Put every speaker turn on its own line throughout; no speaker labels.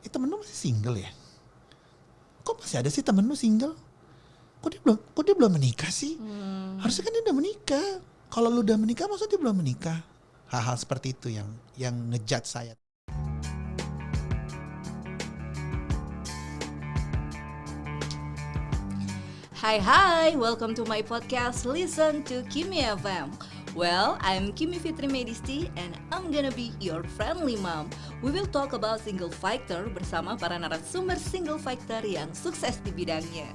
temen lu masih single ya? Kok masih ada sih temen lu single? Kok dia belum menikah sih? Harusnya kan dia udah menikah. Kalau lu udah menikah, maksudnya dia belum menikah. Hal-hal seperti itu yang ngejudge saya.
Hi, welcome to my podcast Listen to Kimi FM. Well, I'm Kimi Fitri Medisti and I'm gonna be your friendly mom. We will talk about single fighter bersama para narasumber single fighter yang sukses di bidangnya.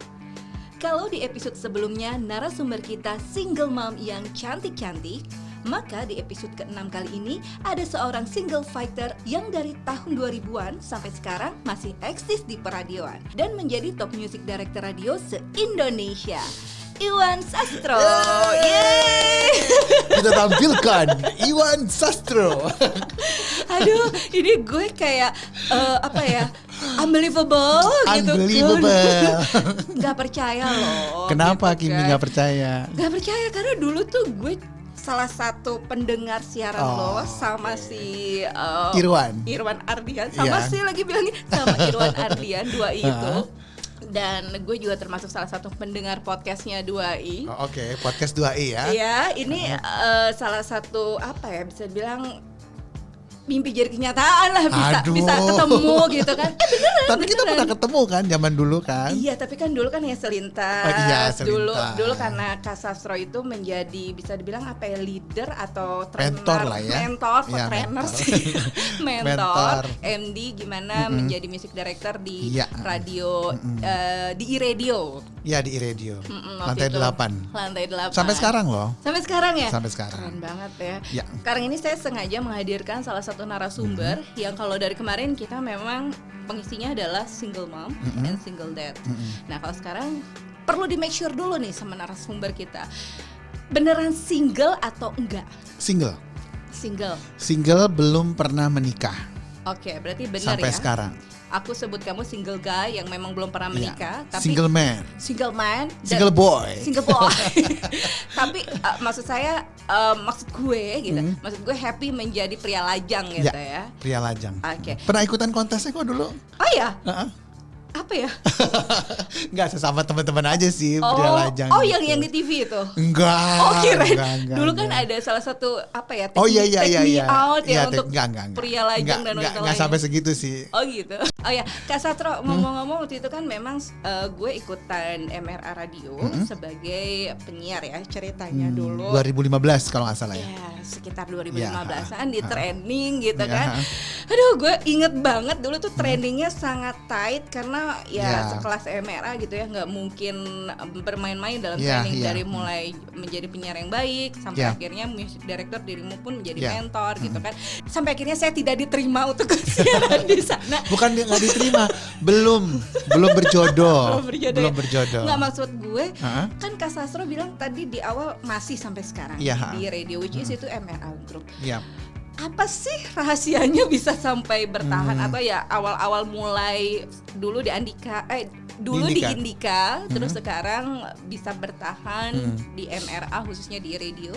Kalau di episode sebelumnya narasumber kita single mom yang cantik-cantik, maka di episode ke-6 kali ini ada seorang single fighter yang dari tahun 2000-an sampai sekarang masih eksis di peradioan dan menjadi top music director radio se-Indonesia. Iwan Sastro. Yeay.
Kita tampilkan Iwan Sastro.
Aduh, ini gue kayak unbelievable gitu.
Unbelievable.
Gak percaya loh.
Kenapa
gitu
Kimi
kan.
gak percaya?
Gak percaya karena dulu tuh gue salah satu pendengar siaran lo sama si Irwan Ardian sama si lagi bilangin sama Irwan Ardian 2i itu. Dan gue juga termasuk salah satu pendengar podcastnya 2i.
Oke, podcast 2i ya.
Iya, ini salah satu bisa bilang mimpi jadi kenyataan lah, bisa ketemu gitu kan. Beneran.
Tapi kita pernah ketemu kan zaman dulu kan.
Iya, tapi kan dulu kan ya selintas.
Selintas.
Dulu karena Kak Sastro itu menjadi bisa dibilang leader atau trainer,
mentor lah ya.
Mentor, trainer sih. mentor,
Mentor.
MD gimana menjadi music director di radio di iRadio.
Iya, di iRadio.
Lantai
8.
Lantai 8.
Sampai sekarang loh.
Sampai sekarang ya?
Sampai sekarang.
Keren banget ya.
Ya.
Sekarang ini saya sengaja menghadirkan salah satu narasumber yang kalau dari kemarin kita memang pengisinya adalah single mom and single dad. Nah, kalau sekarang perlu di make sure dulu nih sama narasumber kita. Beneran single atau enggak?
Single.
Single
Belum pernah menikah.
Oke, berarti benar
sampai
ya.
sekarang.
Aku sebut kamu single guy yang memang belum pernah menikah, tapi
single man,
dan
single boy.
Tapi maksud gue gitu. Maksud gue happy menjadi pria lajang gitu ya.
Pria lajang.
Oke.
Pernah ikutan kontesnya kok dulu?
Oh ya? Apa ya?
Enggak, sesama teman-teman aja sih pria lajang.
Oh,
gitu.
yang di TV itu?
Enggak.
Oh, kirain.
Enggak,
Dulu kan ada salah satu take
me
out ya
untuk
enggak. Pria lajang dan wanita lainnya.
Enggak sampai segitu sih.
Oh gitu. Oh ya, Kak Sastro ngomong-ngomong waktu itu kan memang gue ikutan MRA Radio sebagai penyiar ya ceritanya dulu.
2015 kalau nggak salah ya.
Ya, sekitar 2015-an di training gitu kan. Aduh, gue inget banget dulu tuh trainingnya sangat tight karena sekelas MRA gitu ya, nggak mungkin bermain-main dalam training dari mulai menjadi penyiar yang baik sampai akhirnya music director dirimu pun menjadi mentor gitu kan. Sampai akhirnya saya tidak diterima untuk siaran di sana.
Bukan nggak diterima, belum berjodoh. Belum berjodoh.
Nggak, maksud gue kan Kak Sastro bilang tadi di awal masih sampai sekarang di radio which is itu MRA Group. Iya. Apa sih rahasianya bisa sampai bertahan atau ya awal-awal mulai dulu di Andika di Indika terus sekarang bisa bertahan di MRA khususnya di radio?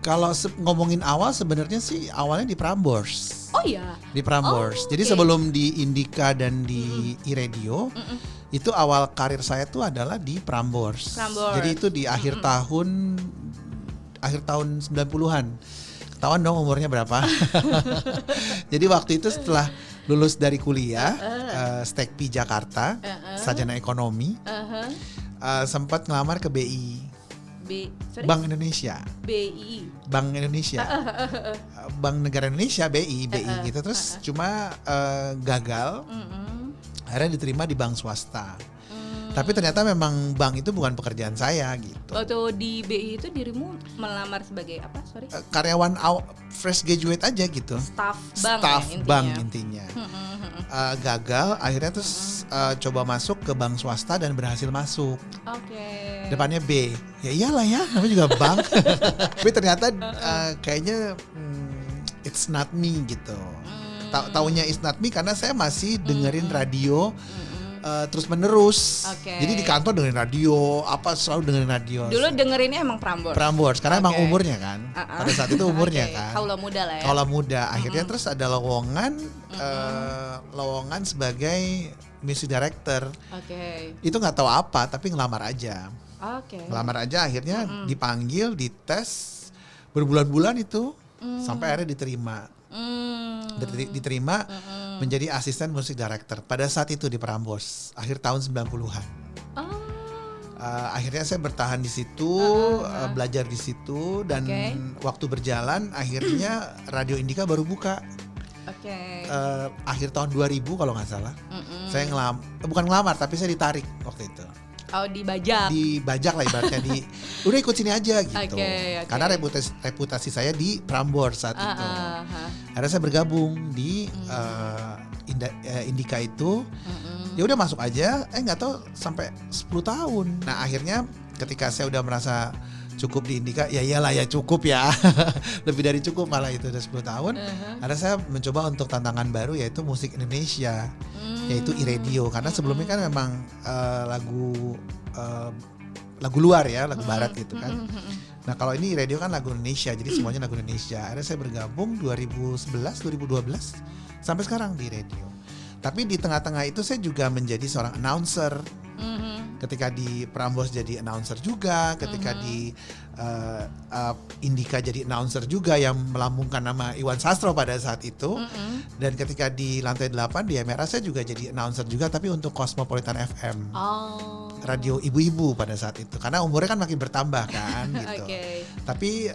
Kalau ngomongin awal sebenarnya sih awalnya di Prambors.
Oh iya.
Di Prambors. Jadi sebelum di Indika dan di iRadio itu awal karir saya tuh adalah di Prambors. Jadi itu di akhir tahun 90-an. Ketahuan dong umurnya berapa. Jadi waktu itu setelah lulus dari kuliah Stekpi Jakarta, sarjana ekonomi, sempat ngelamar ke BI. Bank Indonesia.
BI.
Bank Indonesia. Bank Negara Indonesia, BI gitu. Terus cuma gagal. Akhirnya diterima di bank swasta. Tapi ternyata memang bank itu bukan pekerjaan saya gitu.
Waktu di BI itu dirimu melamar sebagai apa? Sorry.
Karyawan fresh graduate aja gitu.
Staff
bank intinya. Gagal, akhirnya terus coba masuk ke bank swasta dan berhasil masuk.
Oke.
Depannya B. Ya iyalah ya, namanya juga bank. Tapi ternyata kayaknya it's not me gitu. Taunya it's not me karena saya masih dengerin radio terus menerus.
Oke.
Jadi di kantor dengerin radio, selalu dengerin radio.
Dulu dengerinnya emang Prambors.
Karena emang umurnya kan. Pada saat itu umurnya kan.
Kaula muda lah ya.
Kaula muda. Akhirnya terus ada lowongan sebagai music director. Itu nggak tahu apa, tapi ngelamar aja. Ngelamar aja, akhirnya dipanggil, dites berbulan-bulan itu sampai akhirnya diterima. Diterima menjadi asisten musik director pada saat itu di Prambors akhir tahun 90-an. Akhirnya saya bertahan di situ, belajar di situ, dan waktu berjalan akhirnya Radio Indika baru buka. Akhir tahun 2000 kalau nggak salah. Saya bukan ngelamar, tapi saya ditarik waktu itu. Dibajak lah ibaratnya, udah ikut sini aja gitu. Karena reputasi saya di Prambors saat itu. Akhirnya saya bergabung di Indika itu. Ya udah masuk aja, nggak tahu sampai 10 tahun. Nah akhirnya ketika saya udah merasa cukup di Indika, ya iyalah ya cukup ya. Lebih dari cukup malah itu udah 10 tahun. Akhirnya saya mencoba untuk tantangan baru, yaitu musik Indonesia, yaitu iRadio. Karena sebelumnya kan memang lagu luar ya, lagu barat gitu kan. Nah kalau ini iRadio kan lagu Indonesia, jadi semuanya lagu Indonesia. Akhirnya saya bergabung 2011, 2012 sampai sekarang di radio. Tapi di tengah-tengah itu saya juga menjadi seorang announcer. Ketika di Prambors jadi announcer juga, ketika di Indika jadi announcer juga yang melambungkan nama Iwan Sastro pada saat itu. Dan ketika di lantai 8 di MRA saya juga jadi announcer juga, tapi untuk Cosmopolitan FM. Radio ibu-ibu pada saat itu. Karena umurnya kan makin bertambah kan gitu. Tapi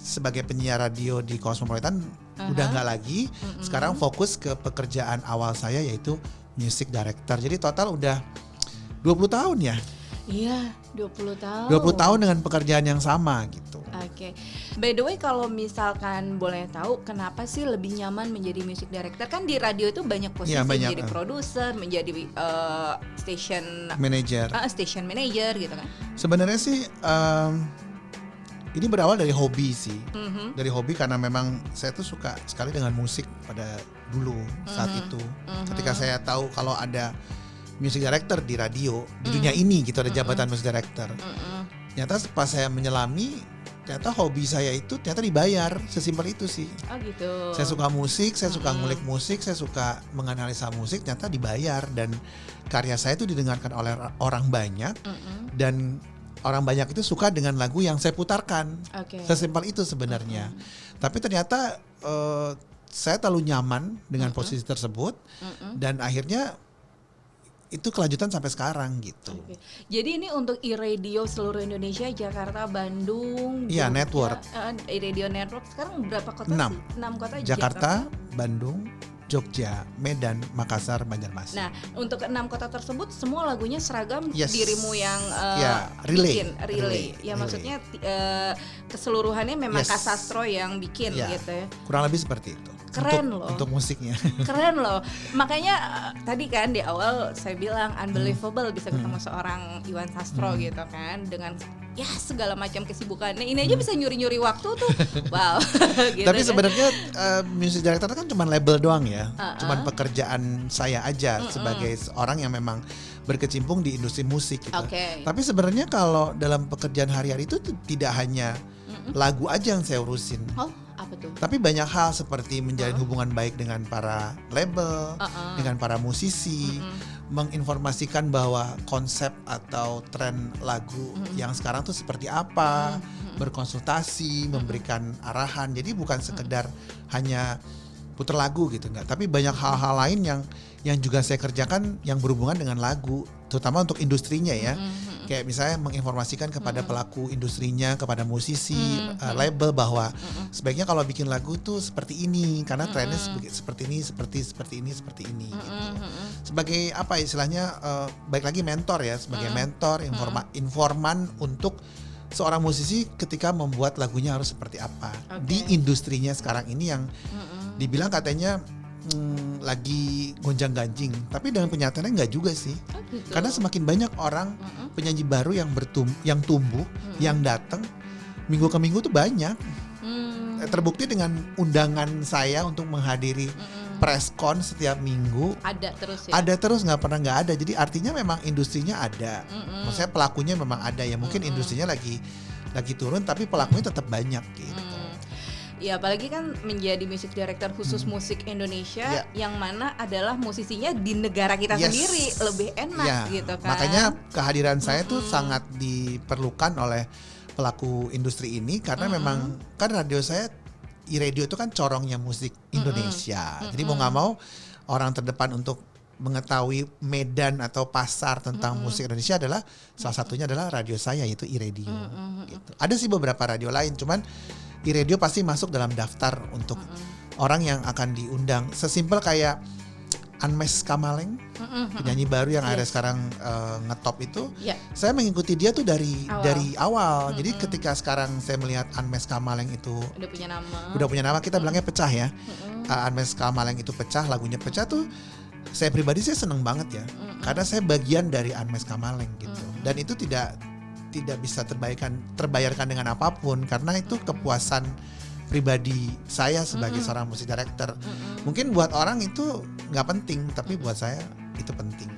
sebagai penyiar radio di Cosmopolitan udah nggak lagi. Sekarang fokus ke pekerjaan awal saya, yaitu music director. Jadi total udah 20 tahun ya.
Iya, 20 tahun.
20 tahun dengan pekerjaan yang sama gitu.
By the way, kalau misalkan boleh tahu, kenapa sih lebih nyaman menjadi music director? Kan di radio itu banyak posisi, menjadi produser, menjadi station manager gitu kan.
Sebenarnya sih ini berawal dari hobi sih. Dari hobi karena memang saya tuh suka sekali dengan musik pada dulu saat itu. Ketika saya tahu kalau ada music director di radio di dunia ini gitu, ada jabatan music director. Ternyata pas saya menyelami, ternyata hobi saya itu ternyata dibayar, sesimpel itu sih.
Gitu.
Saya suka musik, saya suka ngulik musik, saya suka menganalisa musik, ternyata dibayar, dan karya saya itu didengarkan oleh orang banyak, dan orang banyak itu suka dengan lagu yang saya putarkan. Sesimpel itu sebenarnya. Tapi ternyata saya terlalu nyaman dengan posisi tersebut, dan akhirnya itu kelanjutan sampai sekarang gitu.
Jadi ini untuk iRadio seluruh Indonesia, Jakarta, Bandung.
Iya, network.
iRadio network sekarang berapa kota
6.
sih? 6 kota.
Jakarta, Bandung, Jogja, Medan, Makassar, Banjarmasin.
Nah, untuk 6 kota tersebut semua lagunya seragam. Dirimu yang relay. Ya, maksudnya keseluruhannya memang Kak Sastro yang bikin gitu ya.
Kurang lebih seperti itu.
Keren loh.
Untuk musiknya.
Keren loh. Makanya tadi kan di awal saya bilang unbelievable bisa ketemu seorang Iwan Sastro gitu kan, dengan ya segala macam kesibukannya. Ini aja bisa nyuri-nyuri waktu tuh. Wow. Gitu.
Tapi sebenarnya music director kan cuma label doang ya. Cuman pekerjaan saya aja sebagai seorang yang memang berkecimpung di industri musik gitu. Tapi sebenarnya kalau dalam pekerjaan hari-hari itu tidak hanya lagu aja yang saya urusin.
Apa tuh?
Tapi banyak hal seperti menjalin hubungan baik dengan para label, dengan para musisi, menginformasikan bahwa konsep atau tren lagu yang sekarang tuh seperti apa, berkonsultasi, memberikan arahan. Jadi bukan sekedar hanya putar lagu gitu, enggak, tapi banyak hal-hal lain yang juga saya kerjakan yang berhubungan dengan lagu, terutama untuk industrinya ya. Kayak misalnya menginformasikan kepada pelaku industrinya, kepada musisi, label, bahwa sebaiknya kalau bikin lagu tuh seperti ini karena trennya seperti ini, seperti ini gitu. Sebagai apa istilahnya, baik lagi mentor ya, sebagai mentor, informan untuk seorang musisi ketika membuat lagunya harus seperti apa di industrinya sekarang ini yang dibilang katanya lagi gonjang-ganjing, tapi dengan kenyataannya enggak juga sih. Gitu. Karena semakin banyak orang penyanyi baru yang tumbuh, yang datang minggu ke minggu tuh banyak. Terbukti dengan undangan saya untuk menghadiri press con setiap minggu
ada terus ya.
Ada terus, nggak pernah nggak ada. Jadi artinya memang industrinya ada. Maksudnya pelakunya memang ada ya. Mungkin industrinya lagi turun tapi pelakunya tetap banyak gitu.
Ya apalagi kan menjadi music director khusus musik Indonesia yang mana adalah musisinya di negara kita sendiri, lebih enak gitu kan.
Makanya kehadiran saya tuh sangat diperlukan oleh pelaku industri ini karena memang kan radio saya iRadio itu kan corongnya musik Indonesia. Jadi mau nggak mau orang terdepan untuk mengetahui medan atau pasar tentang musik Indonesia adalah salah satunya adalah radio saya, yaitu iRadio. Gitu. Ada sih beberapa radio lain, cuman iRadio pasti masuk dalam daftar untuk orang yang akan diundang. Sesimpel kayak Anmes Kamaleng, penyanyi baru yang ada sekarang ngetop itu. Saya mengikuti dia tuh dari awal. Jadi ketika sekarang saya melihat Anmes Kamaleng itu udah punya nama, kita bilangnya pecah ya. Anmes Kamaleng itu pecah, lagunya pecah tuh. Saya pribadi saya seneng banget ya, karena saya bagian dari Anmes Kamaleng gitu. Dan itu tidak bisa terbayarkan dengan apapun, karena itu kepuasan pribadi saya sebagai seorang musik director. Mungkin buat orang itu nggak penting, tapi buat saya itu penting.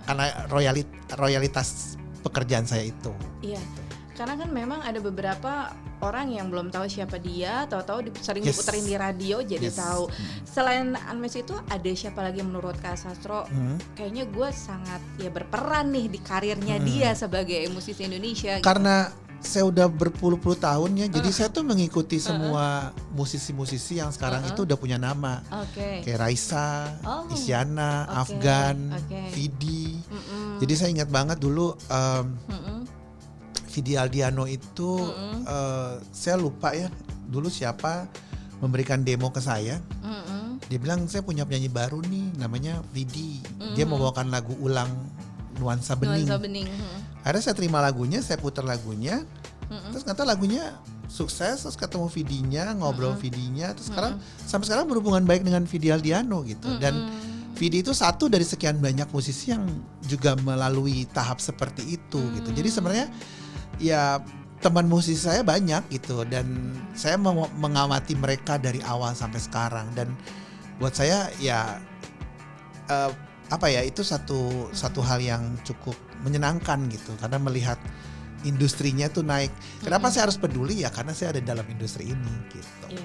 Karena royalitas pekerjaan saya itu.
Iya. Karena kan memang ada beberapa orang yang belum tahu siapa dia, tahu-tahu sering diputerin di radio jadi tahu. Selain Anmes itu ada siapa lagi menurut Kak Sastro? Kayaknya gue sangat berperan nih di karirnya dia sebagai musisi Indonesia.
Karena saya udah berpuluh-puluh tahun ya, jadi saya tuh mengikuti semua musisi-musisi yang sekarang itu udah punya nama. Kayak Raisa, Isyana, Afgan, Vidi. Jadi saya ingat banget dulu Vidi Aldiano itu saya lupa ya dulu siapa memberikan demo ke saya. Dia bilang saya punya penyanyi baru nih namanya Vidi. Dia membawakan lagu ulang Nuansa Bening. Akhirnya saya terima lagunya, saya putar lagunya. Terus ternyata lagunya sukses, terus ketemu Vidinya, ngobrol Vidinya, terus sampai sekarang berhubungan baik dengan Vidi Aldiano gitu. Dan Vidi itu satu dari sekian banyak musisi yang juga melalui tahap seperti itu gitu. Jadi sebenarnya ya teman musisi saya banyak gitu, dan saya mengamati mereka dari awal sampai sekarang, dan buat saya ya itu satu hal yang cukup menyenangkan gitu, karena melihat industrinya tuh naik. Kenapa saya harus peduli ya, karena saya ada dalam industri ini gitu.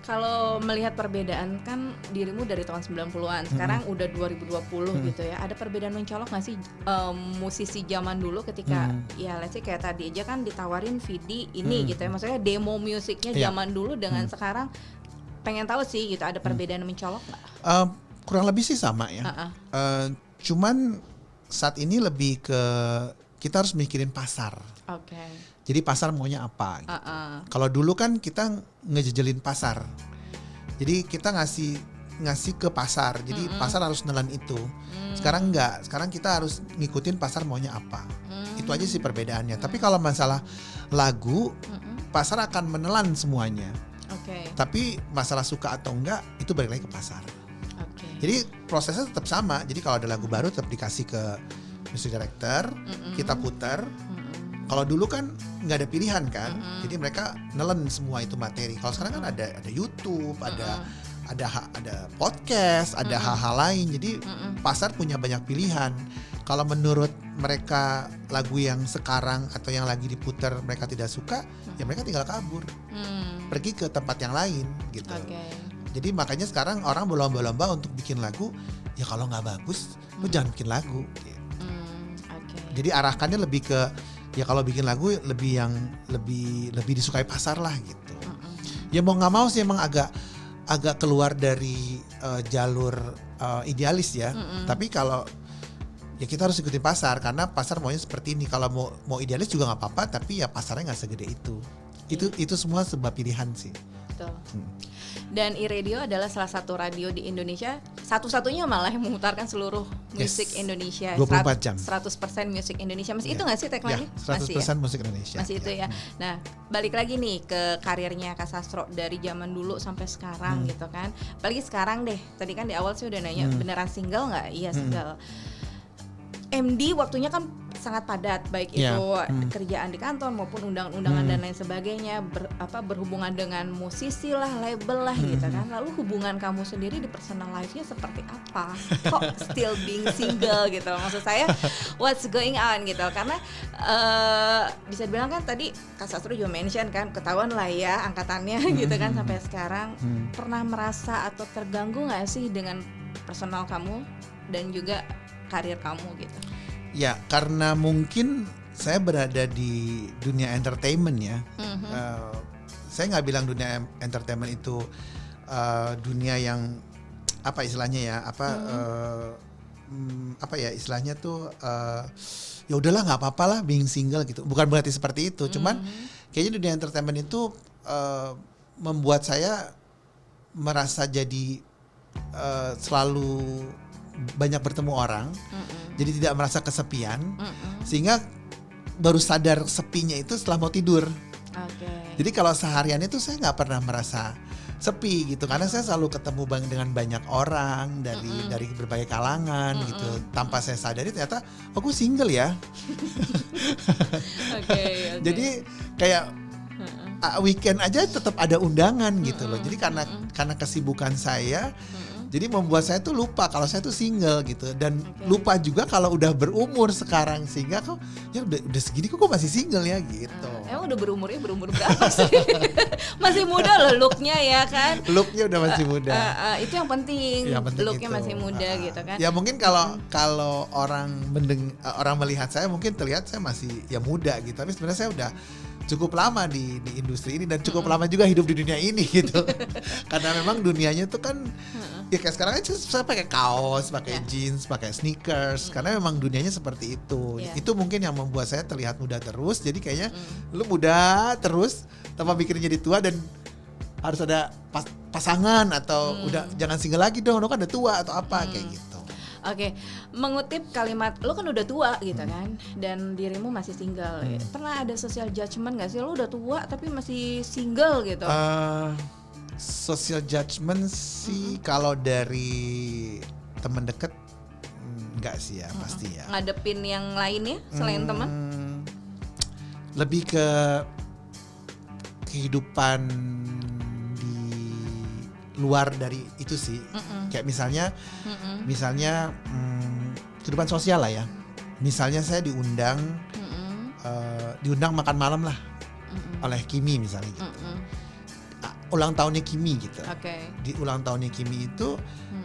Kalau melihat perbedaan kan dirimu dari tahun 90-an, sekarang udah 2020 gitu ya. Ada perbedaan mencolok gak sih musisi zaman dulu ketika ya let's say kayak tadi aja kan ditawarin Vidi ini gitu ya. Maksudnya demo musiknya zaman dulu dengan sekarang, pengen tahu sih gitu, ada perbedaan mencolok gak?
Kurang lebih sih sama ya. Cuman saat ini lebih ke kita harus mikirin pasar. Jadi pasar maunya apa gitu. Kalau dulu kan kita ngejejelin pasar. Jadi kita ngasih ke pasar. Jadi pasar harus nelan itu. Sekarang enggak. Sekarang kita harus ngikutin pasar maunya apa. Itu aja sih perbedaannya. Tapi kalau masalah lagu, pasar akan menelan semuanya. Tapi masalah suka atau enggak itu balik lagi ke pasar. Jadi prosesnya tetap sama. Jadi kalau ada lagu baru tetap dikasih ke music director, kita putar. Kalau dulu kan nggak ada pilihan kan, jadi mereka nelen semua itu materi. Kalau sekarang kan ada YouTube, ada podcast, ada hal-hal lain. Jadi pasar punya banyak pilihan. Kalau menurut mereka lagu yang sekarang atau yang lagi diputar mereka tidak suka, ya mereka tinggal kabur, pergi ke tempat yang lain gitu. Jadi makanya sekarang orang berlomba-lomba untuk bikin lagu. Ya kalau nggak bagus, lu jangan bikin lagu. Gitu. Jadi arahkannya lebih ke ya kalau bikin lagu lebih disukai pasar lah gitu. Ya mau nggak mau sih emang agak keluar dari jalur idealis ya. Tapi kalau ya kita harus ikutin pasar karena pasar maunya seperti ini. Kalau mau idealis juga nggak apa-apa, tapi ya pasarnya nggak segede itu. Itu semua sebuah pilihan sih.
Betul. Dan iRadio adalah salah satu radio di Indonesia, satu-satunya malah yang memutarkan seluruh musik Indonesia.
24 jam.
100% musik Indonesia. Masih itu nggak sih tagline-nya?
100%
masih
musik Indonesia.
Masih itu ya. Nah, balik lagi nih ke karirnya Kak Sastro dari zaman dulu sampai sekarang gitu kan. Apalagi sekarang deh. Tadi kan di awal sih udah nanya beneran single nggak? Iya single. MD waktunya kan sangat padat, baik
Yeah.
itu kerjaan di kantor maupun undangan-undangan dan lain sebagainya, berhubungan dengan musisi lah, label lah gitu kan. Lalu hubungan kamu sendiri di personal life-nya seperti apa? Kok still being single gitu? Maksud saya what's going on gitu? Karena bisa dibilang kan tadi Kak Sastro juga mention kan, ketahuan lah ya angkatannya gitu kan sampai sekarang. Pernah merasa atau terganggu nggak sih dengan personal kamu dan juga karir kamu gitu?
Ya, karena mungkin saya berada di dunia entertainment ya. Saya nggak bilang dunia entertainment itu dunia yang apa istilahnya ya, apa ya istilahnya tuh ya udahlah nggak apa-apa lah being single gitu. Bukan berarti seperti itu, cuman kayaknya dunia entertainment itu membuat saya merasa jadi selalu banyak bertemu orang, jadi tidak merasa kesepian, sehingga baru sadar sepinya itu setelah mau tidur. Jadi kalau seharian itu saya nggak pernah merasa sepi gitu, karena saya selalu ketemu dengan banyak orang dari berbagai kalangan gitu, tanpa saya sadari ternyata aku single ya. Jadi kayak weekend aja tetap ada undangan gitu loh. Jadi karena kesibukan saya, jadi membuat saya tuh lupa kalau saya tuh single gitu, dan lupa juga kalau udah berumur sekarang, sehingga kok ya udah segini kok masih single ya gitu.
Emang udah berumur berapa sih? Masih muda loh looknya ya kan?
Looknya udah masih muda.
Itu yang penting looknya
itu.
masih muda gitu kan?
Ya mungkin kalau orang melihat saya mungkin terlihat saya masih ya muda gitu, tapi sebenarnya saya udah cukup lama di industri ini dan cukup lama juga hidup di dunia ini gitu. Karena memang dunianya tuh kan ya kayak sekarang aja saya pakai kaos, pakai jeans, pakai sneakers, karena memang dunianya seperti itu. Itu mungkin yang membuat saya terlihat muda terus. Jadi kayaknya lu muda terus tanpa mikirin jadi tua, dan harus ada pasangan atau udah jangan single lagi dong, lu kan udah tua atau apa kayak gitu.
Oke, mengutip kalimat lo kan udah tua gitu kan, dan dirimu masih single. Pernah ada social judgment gak sih, lo udah tua tapi masih single gitu?
Social judgment sih kalau dari teman deket enggak sih ya, pasti ya.
Ngadepin yang lainnya selain teman?
Lebih ke kehidupan di luar dari itu sih. Kayak misalnya kehidupan sosial lah ya. Misalnya saya diundang makan malam lah oleh Kimi misalnya gitu. Ulang tahunnya Kimi gitu. Di ulang tahunnya Kimi itu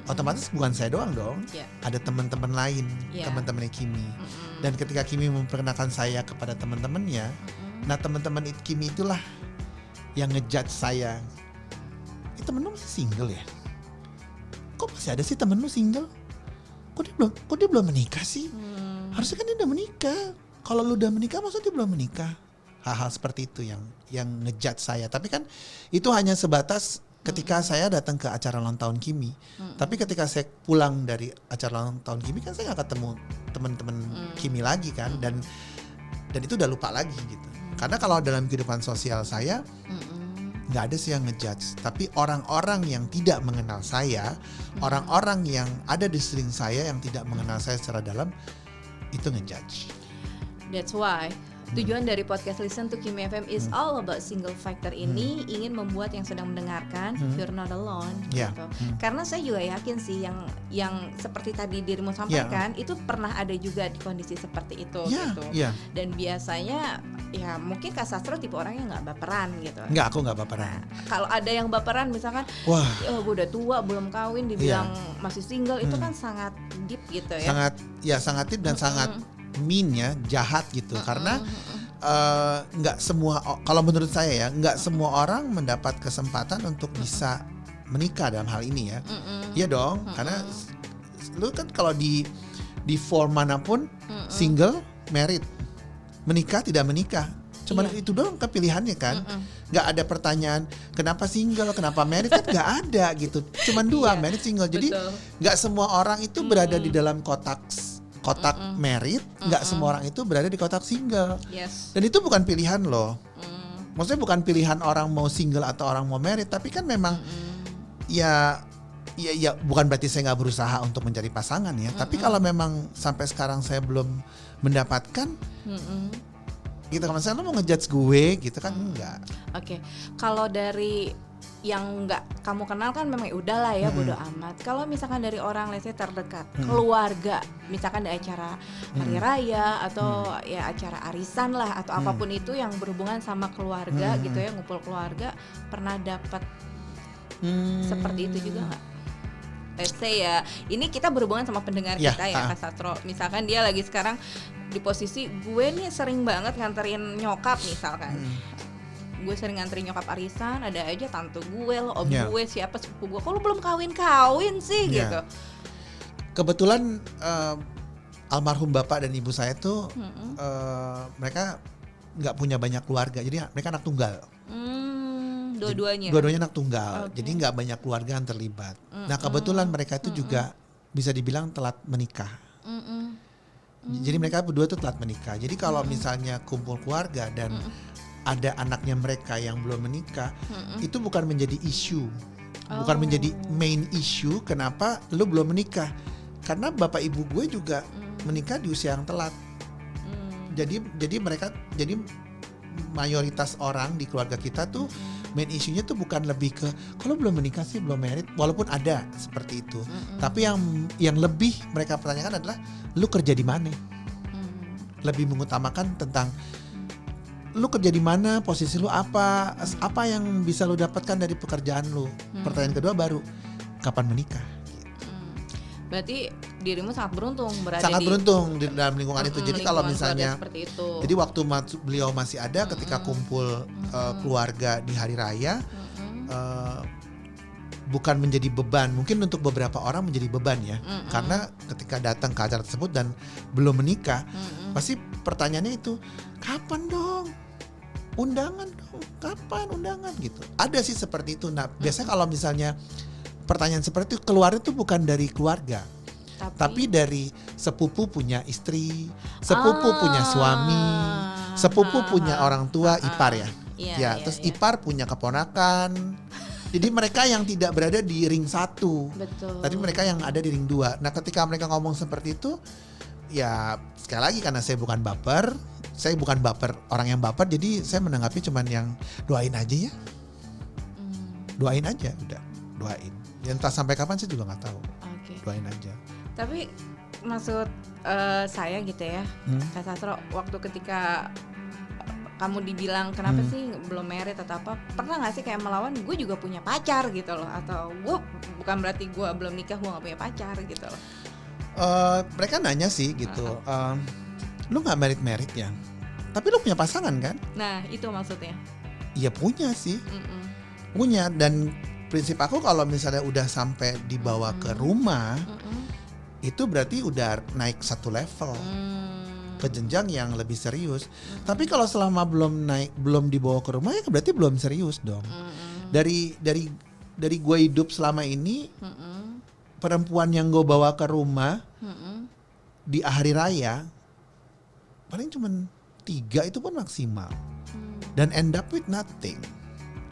otomatis bukan saya doang dong. Ada teman-teman lain, teman-temannya Kimi. Dan ketika Kimi memperkenalkan saya kepada teman-temannya, nah teman-teman Kimi itulah yang ngejudge saya. Temen lu masih single ya? Kok masih ada sih temen lu single? Kok dia belum menikah sih? Harusnya kan dia udah menikah. Kalau lu udah menikah, maksudnya dia belum menikah. Hal-hal seperti itu yang ngejudge saya. Tapi kan itu hanya sebatas ketika saya datang ke acara ulang tahun Kimi. Tapi ketika saya pulang dari acara ulang tahun Kimi kan saya gak ketemu teman-teman Kimi lagi kan. Dan itu udah lupa lagi gitu. Karena kalau dalam kehidupan sosial saya nggak ada sih yang ngejudge, tapi orang-orang yang tidak mengenal saya, orang-orang yang ada di sekeliling saya yang tidak mengenal saya secara dalam, itu ngejudge.
That's why tujuan dari podcast Listen to Kimi FM is all about single factor ini, ingin membuat yang sedang mendengarkan you're not alone gitu. Karena saya juga yakin sih yang seperti tadi dirimu sampaikan itu pernah ada juga di kondisi seperti itu gitu. Dan biasanya ya mungkin Kak Sastro tipe orang yang nggak baperan gitu.
Nggak, aku nggak baperan.
Kalau ada yang baperan misalkan, gue udah tua belum kawin dibilang masih single, itu kan sangat deep gitu ya. Sangat deep dan sangat mean ya, jahat gitu. Karena nggak semua, kalau menurut saya ya, nggak semua orang mendapat kesempatan untuk bisa menikah dalam hal ini ya. Iya dong, karena lu kan kalau di form manapun single, married, menikah, tidak menikah, cuman itu doang kan pilihannya kan. Nggak ada pertanyaan kenapa single, kenapa married, kan nggak ada gitu. Cuman dua, married, single. Jadi nggak semua orang itu berada di dalam kotak married, nggak semua orang itu berada di kotak single. Dan itu bukan pilihan loh. Maksudnya bukan pilihan orang mau single atau orang mau married, tapi kan memang ya
Ya, bukan berarti saya nggak berusaha untuk mencari pasangan ya. Tapi kalau memang sampai sekarang saya belum mendapatkan, gitu kan, misalnya lo mau ngejudge gue gitu kan, enggak.
Oke. Kalau dari yang nggak kamu kenal kan memang udahlah ya, bodo amat. Kalau misalkan dari orang let's say terdekat, keluarga, misalkan di acara hari raya atau ya acara arisan lah atau apapun itu yang berhubungan sama keluarga gitu ya, ngumpul keluarga, pernah dapat seperti itu juga nggak? Let's say ya, ini kita berhubungan sama pendengar kita ya, Kak Satro. Misalkan dia lagi sekarang di posisi gue nih sering banget nganterin nyokap misalkan. Gue sering nganterin nyokap arisan, ada aja tante gue lo, om gue, siapa sepupu gue, kok lu belum kawin sih gitu.
Kebetulan almarhum bapak dan ibu saya tuh mereka nggak punya banyak keluarga, jadi mereka anak tunggal. Dua-duanya anak tunggal, jadi nggak banyak keluarga yang terlibat. Nah kebetulan mereka itu juga bisa dibilang telat menikah. Jadi mereka berdua tuh telat menikah. Jadi kalau misalnya kumpul keluarga dan ada anaknya mereka yang belum menikah, itu bukan menjadi isu, bukan menjadi main issue. Kenapa lu belum menikah? Karena bapak ibu gue juga menikah di usia yang telat. Jadi mereka, jadi mayoritas orang di keluarga kita tuh main isunya tuh bukan lebih ke kalau belum menikah sih, belum married, walaupun ada seperti itu. Tapi yang lebih mereka pertanyakan adalah lu kerja di mana? Lebih mengutamakan tentang lu kerja di mana, posisi lu apa yang bisa lu dapatkan dari pekerjaan lu. Pertanyaan kedua baru kapan menikah?
Berarti dirimu sangat beruntung
beruntung di dalam lingkungan itu. Jadi kalau misalnya
itu.
Jadi waktu beliau masih ada, ketika kumpul keluarga di hari raya, bukan menjadi beban. Mungkin untuk beberapa orang menjadi beban ya. Karena ketika datang ke acara tersebut dan belum menikah, pasti pertanyaannya itu, kapan dong? Undangan dong, kapan undangan gitu. Ada sih seperti itu. Nah, biasanya kalau misalnya pertanyaan seperti itu keluar itu bukan dari keluarga, tapi dari sepupu punya istri, sepupu punya suami, sepupu punya orang tua, ipar ya. Terus ipar punya keponakan. Jadi mereka yang tidak berada di ring 1, tapi mereka yang ada di ring 2. Nah ketika mereka ngomong seperti itu, ya sekali lagi karena saya bukan baper, orang yang baper, jadi saya menanggapi cuman yang doain aja ya. Doain aja, udah doain. Ya entah sampai kapan saya juga nggak tahu. Doain aja.
Tapi maksud saya gitu ya, Kak Sastro, waktu ketika kamu dibilang kenapa sih belum married atau apa, pernah nggak sih kayak melawan, gue juga punya pacar gitu loh, atau gue bukan berarti gue belum nikah gue nggak punya pacar gitu loh?
Mereka nanya sih gitu, lu nggak married ya, tapi lu punya pasangan kan?
Nah itu maksudnya.
Iya punya sih, punya. Dan prinsip aku kalau misalnya udah sampai dibawa ke rumah, itu berarti udah naik satu level. Ke jenjang yang lebih serius. Tapi kalau selama belum dibawa ke rumah, ya berarti belum serius dong. Dari gue hidup selama ini, perempuan yang gue bawa ke rumah di hari raya paling cuma 3, itu pun maksimal. Dan end up with nothing.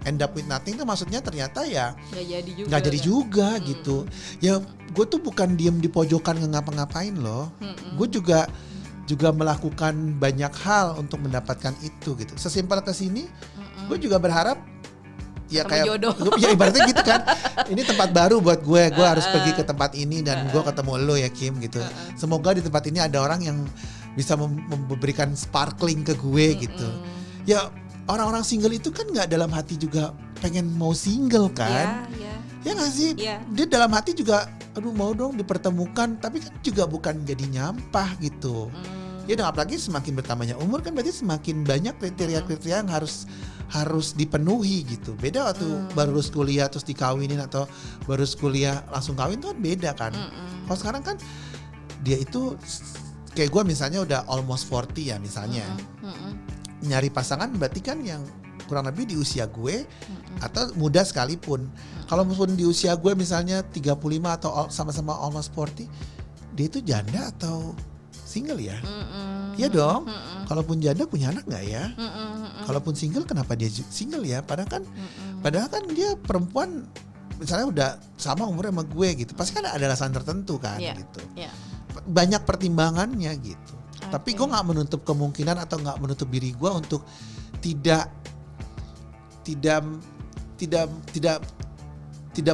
Itu maksudnya ternyata ya nggak jadi juga gitu. Ya gue tuh bukan diem di pojokan ngapa-ngapain loh. Gue juga melakukan banyak hal untuk mendapatkan itu gitu. Sesimpel kesini, gue juga berharap ya kayak jodoh. Ya ibaratnya gitu kan. Ini tempat baru buat gue harus pergi ke tempat ini dan gue ketemu lo ya Kim gitu. Semoga di tempat ini ada orang yang bisa memberikan sparkling ke gue gitu. Ya orang-orang single itu kan nggak dalam hati juga pengen mau single kan? Ya nggak sih? Dia dalam hati juga, aduh mau dong dipertemukan, tapi kan juga bukan jadi nyampah gitu. Ya dan apalagi semakin bertambahnya umur kan berarti semakin banyak kriteria-kriteria yang harus dipenuhi gitu. Beda waktu baru lulus kuliah terus dikawinin, atau baru kuliah langsung kawin, itu kan beda kan. Kalau sekarang kan dia itu kayak gue misalnya udah almost 40 ya misalnya. Nyari pasangan berarti kan yang kurang lebih di usia gue atau muda sekalipun. Kalau pun di usia gue misalnya 35 atau sama-sama almost 40, dia itu janda atau single ya? Iya dong. Kalaupun janda punya anak nggak ya? Kalaupun single kenapa dia single ya? Padahal kan dia perempuan misalnya udah sama umurnya sama gue gitu, pasti kan ada alasan tertentu kan gitu. Banyak pertimbangannya gitu. Tapi gue nggak menutup kemungkinan atau nggak menutup diri gue untuk tidak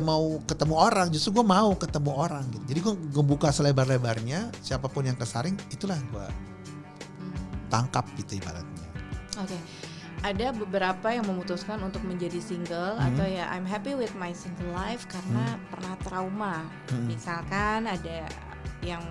mau ketemu orang, justru gue mau ketemu orang gitu. Jadi gue buka selebar-lebarnya, siapapun yang kesaring itulah gue tangkap gitu ibaratnya.
Oke. Ada beberapa yang memutuskan untuk menjadi single atau ya I'm happy with my single life karena pernah trauma. Misalkan ada yang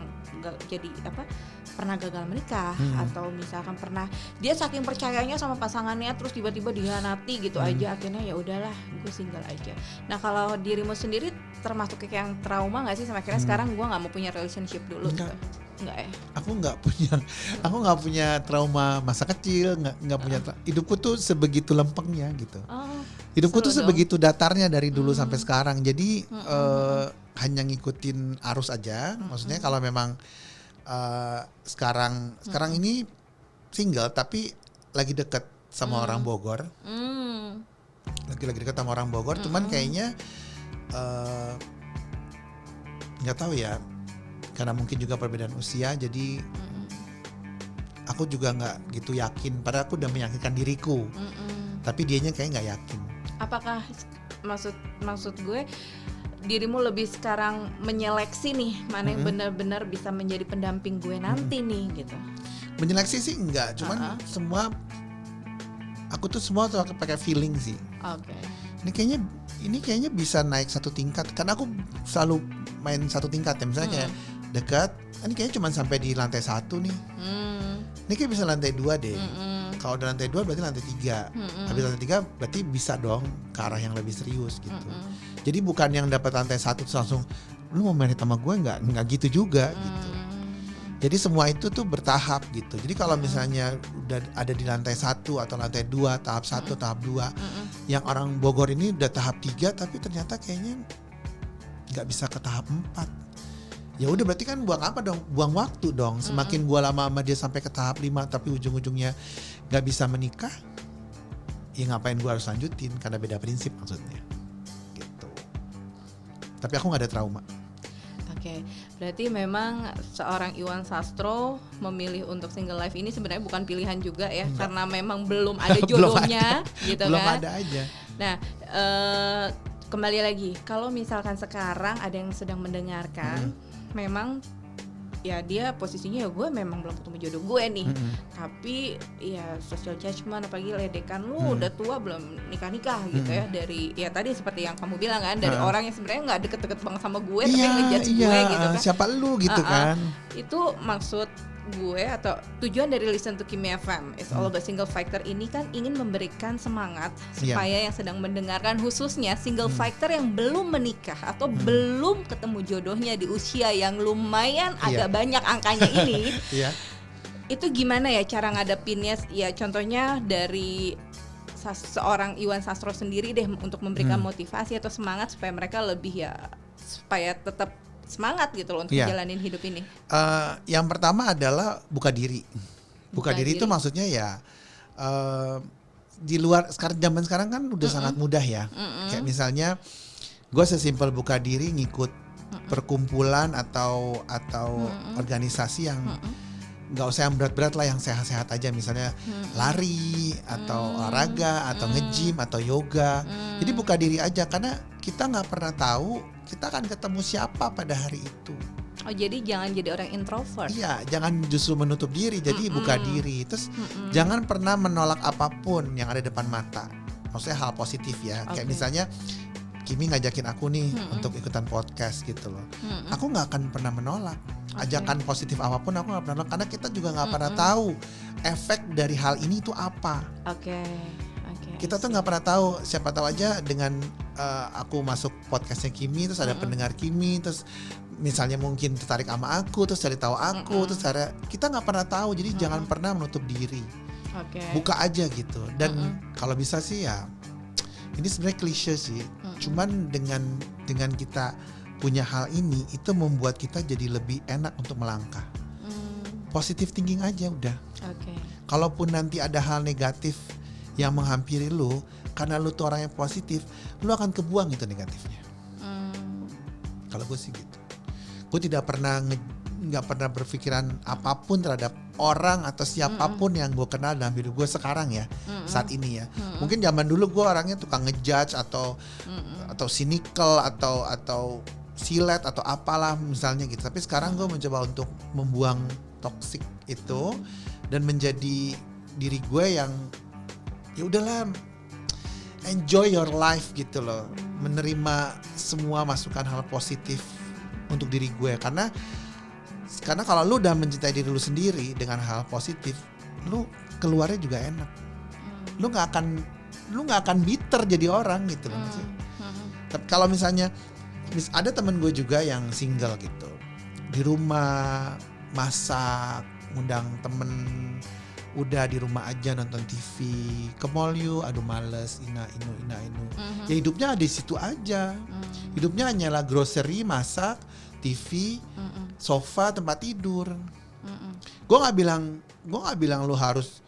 pernah gagal menikah atau misalkan pernah dia saking percayanya sama pasangannya terus tiba-tiba dihianati gitu aja, akhirnya ya udahlah gue single aja. Nah kalau dirimu sendiri termasuk kayak yang trauma nggak sih sampai akhirnya sekarang gue nggak mau punya relationship dulu? Enggak ya? Aku
nggak punya trauma masa kecil, nggak punya hidupku tuh sebegitu lempengnya gitu. Hidupku tuh sebegitu datarnya dari dulu sampai sekarang. Jadi hanya ngikutin arus aja. Maksudnya kalau memang sekarang ini single tapi lagi deket sama orang Bogor. Lagi deket sama orang Bogor. Cuman kayaknya nggak tahu ya. Karena mungkin juga perbedaan usia, jadi aku juga nggak gitu yakin. Padahal aku udah meyakinkan diriku, tapi dianya kayak nggak yakin.
Apakah maksud gue dirimu lebih sekarang menyeleksi nih mana yang benar-benar bisa menjadi pendamping gue nanti nih gitu?
Menyeleksi sih enggak, cuman aku tuh semua tuh pakai feeling sih.
Oke.
Ini kayaknya bisa naik satu tingkat, karena aku selalu main satu tingkat ya, misalnya kayak dekat, ini kayaknya cuma sampai di lantai 1 nih. Ini kayak bisa lantai 2 deh. Kalau udah lantai 2 berarti lantai 3. Habis lantai 3 berarti bisa dong ke arah yang lebih serius gitu. Jadi bukan yang dapat lantai 1 terus langsung lu mau main sama gue nggak gitu juga gitu. Jadi semua itu tuh bertahap gitu. Jadi kalau misalnya udah ada di lantai 1 atau lantai 2, tahap 1, tahap 2, yang orang Bogor ini udah tahap 3 tapi ternyata kayaknya nggak bisa ke tahap 4. Ya udah berarti kan buang apa dong? Buang waktu dong. Semakin gua lama sama dia sampai ke tahap 5 tapi ujung-ujungnya gak bisa menikah, ya ngapain gua harus lanjutin, karena beda prinsip maksudnya. Gitu. Tapi aku gak ada trauma.
Oke, berarti memang seorang Iwan Sastro memilih untuk single life ini sebenarnya bukan pilihan juga ya. Enggak. Karena memang belum ada jodohnya gitu
belum
kan.
Belum ada aja.
Nah, kembali lagi, kalau misalkan sekarang ada yang sedang mendengarkan, memang ya dia posisinya ya gue memang belum ketemu jodoh gue nih, tapi ya social judgment apalagi ledekan lu udah tua belum nikah gitu ya, dari ya tadi seperti yang kamu bilang kan, dari orang yang sebenarnya nggak deket-deket banget sama gue tapi ngejudge gue gitu kan,
siapa lu gitu kan.
Itu maksud gue atau tujuan dari Listen to Kimmy FM It's All About Single Fighter ini kan ingin memberikan semangat supaya yang sedang mendengarkan, khususnya single fighter yang belum menikah atau belum ketemu jodohnya di usia yang lumayan agak banyak angkanya ini, itu gimana ya cara ngadepinnya? Ya contohnya dari seorang Iwan Sastro sendiri deh, untuk memberikan motivasi atau semangat supaya mereka lebih supaya tetap semangat gitu loh untuk jalanin hidup ini.
Yang pertama adalah buka diri. Buka diri itu maksudnya ya di luar zaman sekarang kan udah sangat mudah ya. Kayak misalnya gue sesimpel buka diri ngikut perkumpulan atau organisasi yang nggak usah yang berat-berat lah, yang sehat-sehat aja, misalnya lari atau olahraga atau nge-gym atau yoga. Jadi buka diri aja, karena kita nggak pernah tahu kita akan ketemu siapa pada hari itu.
Oh, jadi jangan jadi orang introvert.
Iya, jangan justru menutup diri, jadi buka diri. Terus jangan pernah menolak apapun yang ada depan mata. Maksudnya hal positif ya. Kayak misalnya Kimmy ngajakin aku nih untuk ikutan podcast gitu loh. Aku nggak akan pernah menolak. Ajakan positif apapun aku nggak pernah menolak, karena kita juga nggak pernah tahu efek dari hal ini itu apa. Kita tuh nggak pernah tahu. Siapa tahu aja dengan aku masuk podcastnya Kimmy, terus ada pendengar Kimmy, terus misalnya mungkin tertarik sama aku, terus cari tahu aku, terus kita nggak pernah tahu. Jadi jangan pernah menutup diri. Buka aja gitu. Dan kalau bisa sih ya, ini sebenarnya klise sih. Cuman dengan kita punya hal ini, itu membuat kita jadi lebih enak untuk melangkah. Positive thinking aja udah. Kalaupun nanti ada hal negatif yang menghampiri lu, karena lu tuh orang yang positif, lu akan kebuang itu negatifnya. Kalau gue sih gitu. Gue tidak pernah nggak pernah berpikiran apapun terhadap orang atau siapapun yang gue kenal dalam hidup gue sekarang ya, saat ini ya. Mungkin zaman dulu gue orangnya tukang ngejudge atau cynical atau silet atau apalah misalnya gitu. Tapi sekarang gue mencoba untuk membuang toxic itu dan menjadi diri gue yang ya udahlah, enjoy your life gitu loh, menerima semua masukan hal positif untuk diri gue, karena kalau lu udah mencintai diri lu sendiri dengan hal positif, lu keluarnya juga enak. Lu nggak akan bitter jadi orang gitu loh. Tapi kalau misalnya ada temen gue juga yang single gitu, di rumah masak, ngundang temen, udah di rumah aja nonton TV, ke mall yuk, aduh males, inu. Ya hidupnya ada di situ aja. Hidupnya hanyalah grocery, masak, TV, sofa, tempat tidur. Gue nggak bilang lu harus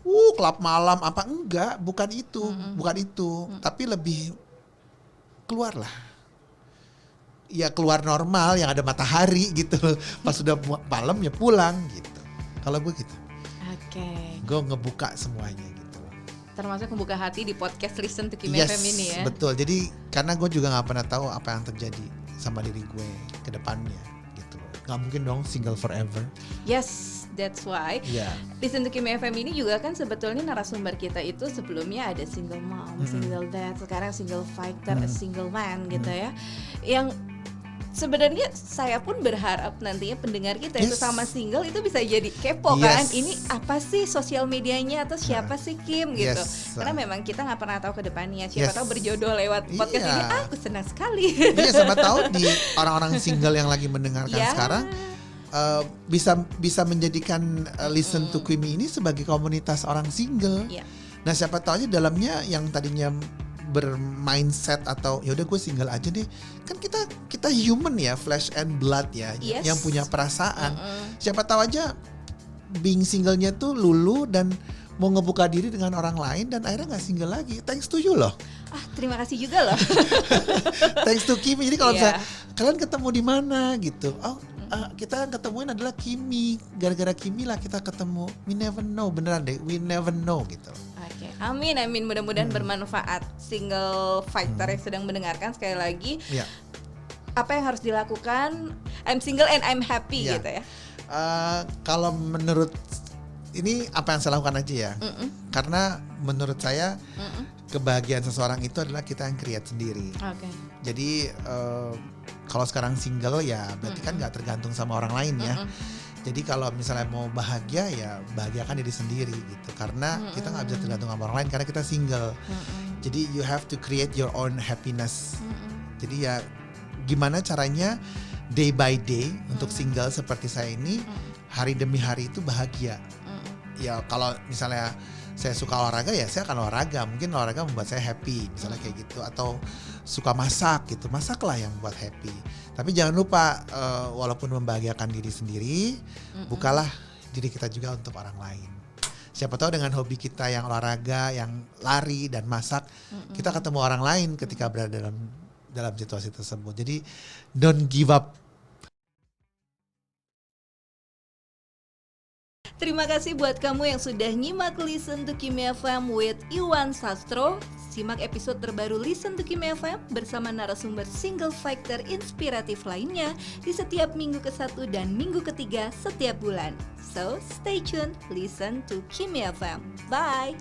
klub malam apa, enggak, bukan itu. Tapi lebih keluarlah. Ya keluar normal yang ada matahari gitu. Pas sudah malam ya pulang gitu. Kalau gue gitu.
Oke.
Gue ngebuka semuanya gitu.
Termasuk membuka hati di podcast Listen to Kimi FM ini ya.
Betul. Jadi karena gue juga nggak pernah tahu apa yang terjadi sama diri gue ke depannya gitu. Nggak mungkin dong single forever.
Yes, that's why.
Yeah.
Listen to Kimi FM ini juga kan sebetulnya narasumber kita itu sebelumnya ada single mom, single dad, sekarang single fighter, a single man gitu ya. Yang sebenarnya saya pun berharap nantinya pendengar kita itu sama single itu bisa jadi kepo kan. Ini apa sih sosial medianya atau siapa sih Kim gitu. Karena memang kita nggak pernah tahu ke depannya. Siapa tahu berjodoh lewat podcast ini. Aku senang sekali.
Iya, siapa tahu di orang-orang single yang lagi mendengarkan sekarang bisa menjadikan Listen to Kimi ini sebagai komunitas orang single. Nah, siapa tahu aja dalamnya yang tadinya bermindset atau ya udah gue single aja deh, kan kita human ya, flesh and blood ya, yang punya perasaan. Siapa tahu aja being singlenya tuh lulu dan mau ngebuka diri dengan orang lain dan akhirnya nggak single lagi. Thanks to you loh.
Terima kasih juga loh.
Thanks to Kimi. Jadi kalau misalnya kalian ketemu di mana gitu, kita ketemuin adalah Kimi, gara-gara Kimi lah kita ketemu. We never know, beneran deh, we never know gitu.
Oke, amin. Mudah-mudahan bermanfaat single fighter yang sedang mendengarkan. Sekali lagi, apa yang harus dilakukan? I'm single and I'm happy gitu ya.
Kalau menurut ini apa yang saya lakukan aja ya, karena menurut saya kebahagiaan seseorang itu adalah kita yang create sendiri. Jadi kalau sekarang single ya berarti kan nggak tergantung sama orang lain ya. Jadi kalau misalnya mau bahagia ya bahagiakan diri sendiri gitu, karena kita nggak bisa tergantung sama orang lain karena kita single. Jadi you have to create your own happiness. Jadi ya gimana caranya day by day untuk single seperti saya ini, hari demi hari itu bahagia. Ya kalau misalnya saya suka olahraga ya saya akan olahraga, mungkin olahraga membuat saya happy misalnya kayak gitu, atau suka masak gitu, masaklah yang membuat happy. Tapi jangan lupa walaupun membahagiakan diri sendiri, bukalah diri kita juga untuk orang lain. Siapa tahu dengan hobi kita yang olahraga, yang lari dan masak, kita ketemu orang lain ketika berada dalam situasi tersebut. Jadi don't give up.
Terima kasih buat kamu yang sudah nyimak Listen to Kimi FM with Iwan Sastro. Simak episode terbaru Listen to Kimi FM bersama narasumber single fighter inspiratif lainnya di setiap minggu ke-1 dan minggu ke-3 setiap bulan. So, stay tuned, listen to Kimi FM. Bye!